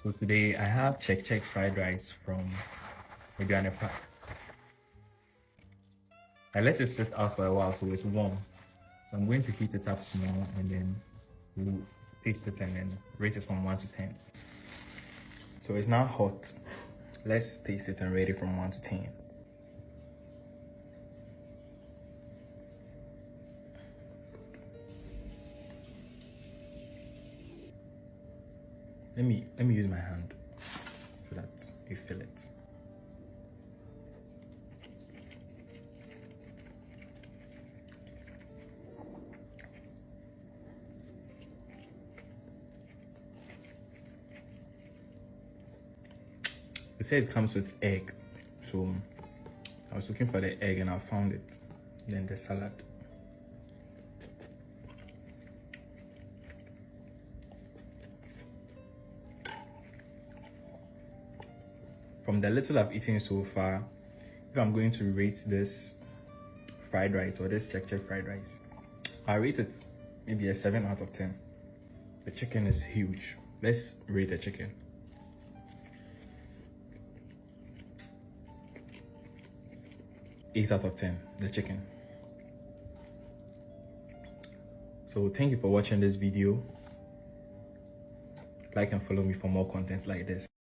So today I have check fried rice from Aduanipa. I let it sit out for a while so it's warm. So I'm going to heat it up small and then we'll taste it and then rate it from 1 to 10. So it's now hot. Let's taste it and rate it from 1 to 10. Let me use my hand so that you feel it. They said it comes with egg, so I was looking for the egg and I found it. Then the salad. From the little I've eaten so far, if I'm going to rate this fried rice or this check fried rice, I rate it maybe a 7 out of 10. The chicken is huge. Let's rate the chicken. Eight out of 10, the chicken. So thank you for watching this video. Like and follow me for more contents like this.